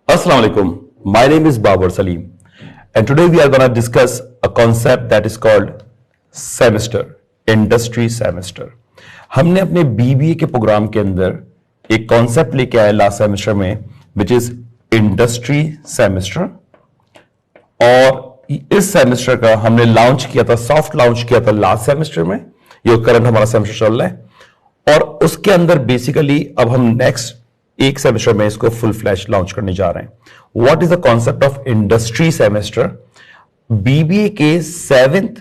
Assalamu alaikum. My name is Babar Salim, and today we are going to discuss a concept that is called semester, industry semester. हमने अपने BBA के programme के अंदर एक concept लेके आए last semester में, विच इज इंडस्ट्री सेमेस्टर, और इस सेमेस्टर का हमने लॉन्च किया था, सॉफ्ट लॉन्च किया था लास्ट सेमेस्टर में. ये करंट हमारा सेमेस्टर चल रहा है, और उसके अंदर बेसिकली अब हम नेक्स्ट एक सेमेस्टर में इसको फुल फ्लैश लॉन्च करने जा रहे हैं. What is the concept of industry semester? BBA के 7th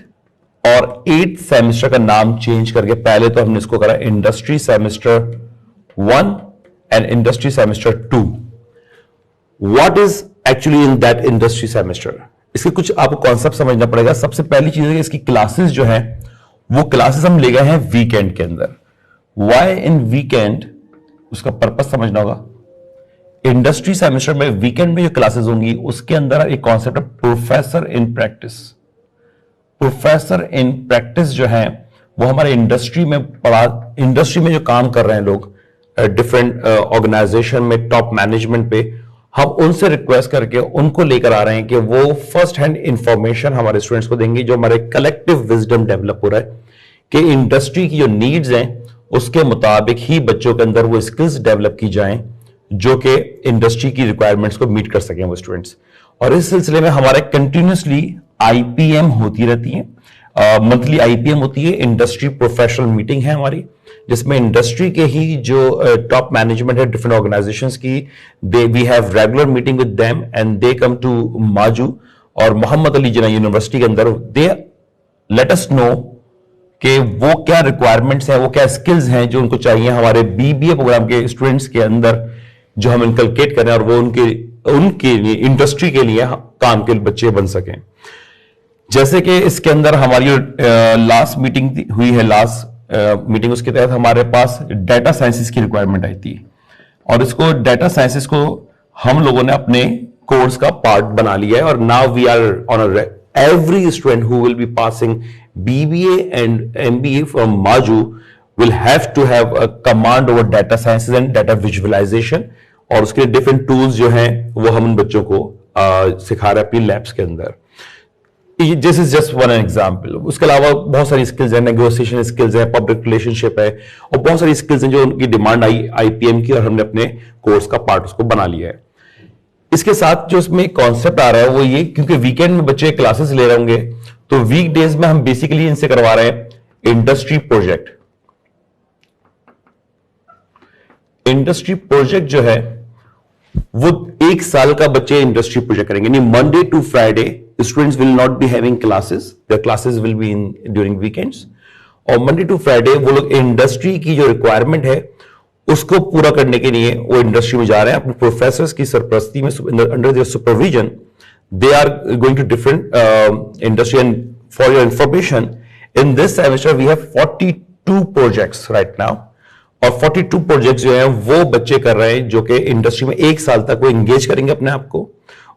और 8th सेमेस्टर का नाम चेंज करके पहले तो हमने इसको करा industry semester 1 and industry semester 2. What is actually in that industry semester? इसके कुछ आपको कॉन्सेप्ट समझना पड़ेगा. सबसे पहली चीज है इसकी क्लासेस जो है वो क्लासेस हम ले गए हैं वीकेंड के अंदर. Why in weekend? उसका पर्पस समझना होगा. इंडस्ट्री सेमेस्टर में वीकेंड में जो क्लासेस होंगी उसके अंदर एक कॉन्सेप्ट है professor in practice. Professor in practice जो है वो हमारे इंडस्ट्री में इंडस्ट्री में जो काम कर रहे हैं लोग डिफरेंट ऑर्गेनाइजेशन में टॉप मैनेजमेंट पे, हम उनसे रिक्वेस्ट करके उनको लेकर आ रहे हैं कि वो फर्स्ट हैंड इंफॉर्मेशन हमारे स्टूडेंट्स को देंगे, जो हमारे कलेक्टिव विजडम डेवलप हो रहा है कि इंडस्ट्री की जो नीड्स हैं उसके मुताबिक ही बच्चों के अंदर वो स्किल्स डेवलप की जाएं जो कि इंडस्ट्री की रिक्वायरमेंट्स को मीट कर सकें वो स्टूडेंट्स. और इस सिलसिले में हमारे कंटिन्यूसली आईपीएम होती रहती है. मंथली आईपीएम होती है, इंडस्ट्री प्रोफेशनल मीटिंग है हमारी, जिसमें इंडस्ट्री के ही जो टॉप मैनेजमेंट है डिफरेंट ऑर्गेनाइजेशंस की, we have regular meeting with them and they come to Maju और मोहम्मद अली जिन्ना यूनिवर्सिटी के अंदर. दे लेट अस नो कि वो क्या रिक्वायरमेंट्स हैं, वो क्या स्किल्स हैं जो उनको चाहिए हमारे बीबीए प्रोग्राम के स्टूडेंट्स के अंदर, जो हम इनकलकेट करें और वो उनके लिए इंडस्ट्री के लिए काम के बच्चे बन सकें. जैसे कि इसके अंदर हमारी लास्ट मीटिंग हुई है, लास्ट मीटिंग, उसके तहत हमारे पास डाटा साइंसेस की रिक्वायरमेंट आई थी, और इसको डाटा साइंसेस को हम लोगों ने अपने कोर्स का पार्ट बना लिया है. और now we are on every student who will be passing BBA and MBA from Maju will have to have a command over data sciences and data visualization, और उसके डिफरेंट टूल्स जो हैं वो हम उन बच्चों को सिखा रहे हैं अपनी लैब्स के अंदर. This is just one example. उसके अलावा बहुत सारी स्किल्स हैं, नेगोशिएशन स्किल्स है, पब्लिक रिलेशनशिप है, और बहुत सारी स्किल्स हैं जो उनकी डिमांड आई आईपीएम की, और हमने अपने कोर्स का पार्ट उसको बना लिया है. इसके साथ जो इसमें कॉन्सेप्ट आ रहा है वो ये, क्योंकि वीकेंड में बच्चे क्लासेस ले रहे होंगे तो वीक डेज में हम बेसिकली इनसे करवा रहे हैं इंडस्ट्री प्रोजेक्ट. इंडस्ट्री प्रोजेक्ट जो है वो 1 साल का बच्चे इंडस्ट्री प्रोजेक्ट करेंगे. यानी Monday to Friday students will not be having classes, their classes will be in during weekends, और मंडे टू फ्राइडे वो लोग इंडस्ट्री की जो रिक्वायरमेंट है उसको पूरा करने के लिए वो इंडस्ट्री में जा रहे हैं अपने प्रोफेसर्स की सरपरस्ती में, under their supervision. They are going to different industry. And for your information, in this semester we have 42 projects right now, और 42 प्रोजेक्ट्स जो हैं वो बच्चे कर रहे हैं जो कि इंडस्ट्री में 1 साल तक वो एंगेज करेंगे अपने आप को,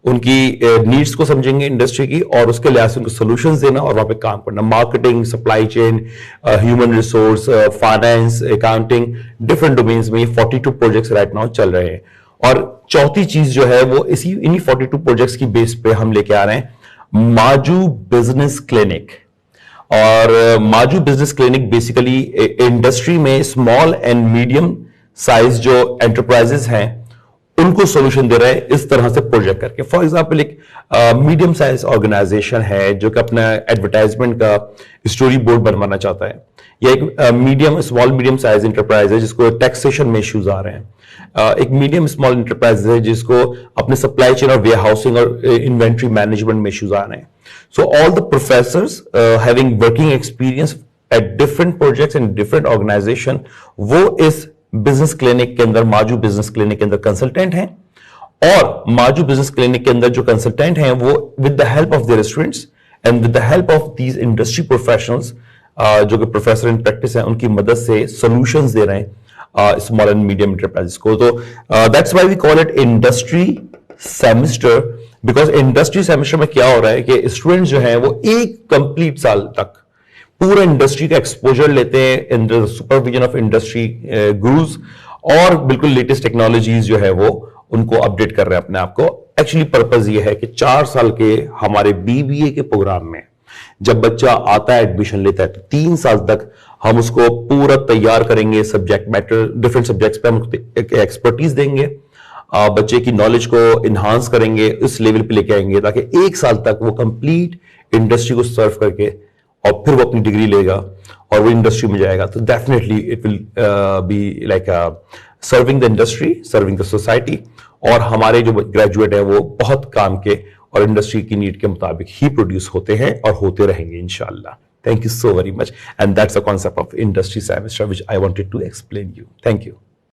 उनकी नीड्स को समझेंगे इंडस्ट्री की, और उसके लिहाज से उनको सॉल्यूशंस देना और वहां पे काम करना. Marketing, supply chain, human resource, finance, accounting, different domains में ये 42 प्रोजेक्ट्स राइट नाउ चल रहे हैं. और चौथी चीज जो है वो इन्हीं 42 प्रोजेक्ट्स की बेस पे हम लेके आ रहे हैं माजू बिजनेस क्लिनिक. और माजू बिजनेस क्लिनिक बेसिकली इंडस्ट्री में स्मॉल एंड मीडियम साइज जो एंटरप्राइजेस हैं उनको सॉल्यूशन दे रहे हैं इस तरह से प्रोजेक्ट करके. फॉर एग्जांपल, एक मीडियम साइज ऑर्गेनाइजेशन है जो कि अपना एडवर्टाइजमेंट का स्टोरी बोर्ड बनवाना चाहता है, या एक स्मॉल मीडियम साइज इंटरप्राइज है जिसको टैक्सेशन में इश्यूज आ रहे हैं, एक मीडियम स्मॉल इंटरप्राइज है जिसको अपने सप्लाई चेन और वेयर हाउसिंग और इन्वेंट्री मैनेजमेंट में इश्यूज आ रहे हैं. So all the professors having working experience at different projects and different organisation, वो इस बिजनेस क्लिनिक के अंदर, माजू बिजनेस क्लिनिक के अंदर कंसल्टेंट हैं. और माजू बिजनेस क्लिनिक के अंदर जो कंसल्टेंट हैं वो with the help of their students and with the help of these industry professionals जो कि प्रोफेसर इन प्रैक्टिस है, उनकी मदद से सॉल्यूशंस दे रहे हैं स्मॉल एंड मीडियम एंटरप्राइजेस को. तो that's why we call it industry semester, because industry semester में क्या हो रहा है कि स्टूडेंट्स जो हैं वो एक कंप्लीट साल तक पूरा इंडस्ट्री का एक्सपोजर लेते हैं in the supervision of industry gurus, और बिल्कुल लेटेस्ट टेक्नोलॉजीज जो है वो उनको अपडेट कर रहे हैं अपने आप को। एक्चुअली पर्पज ये है कि 4 साल के हमारे बीबीए के प्रोग्राम में जब बच्चा आता है, एडमिशन लेता है, तो 3 साल तक हम उसको पूरा तैयार करेंगे। सब्जेक्ट मैटर, डिफरेंट सब्जेक्ट्स पे हम एक एक्सपर्टीज देंगे, बच्चे की नॉलेज को इन्हांस करेंगे, इस लेवल पे लेके आएंगे ताकि 1 साल तक वो कंप्लीट इंडस्ट्री को सर्व करके और फिर वो अपनी डिग्री लेगा और वो इंडस्ट्री में जाएगा। तो definitely it will be like serving the industry, serving the society, और हमारे जो ग्रेजुएट है वो बहुत काम के और इंडस्ट्री की नीड के मुताबिक ही प्रोड्यूस होते हैं और होते रहेंगे इंशाल्लाह। Thank you so very much. And that's the concept of industry semester which I wanted to explain you. Thank you.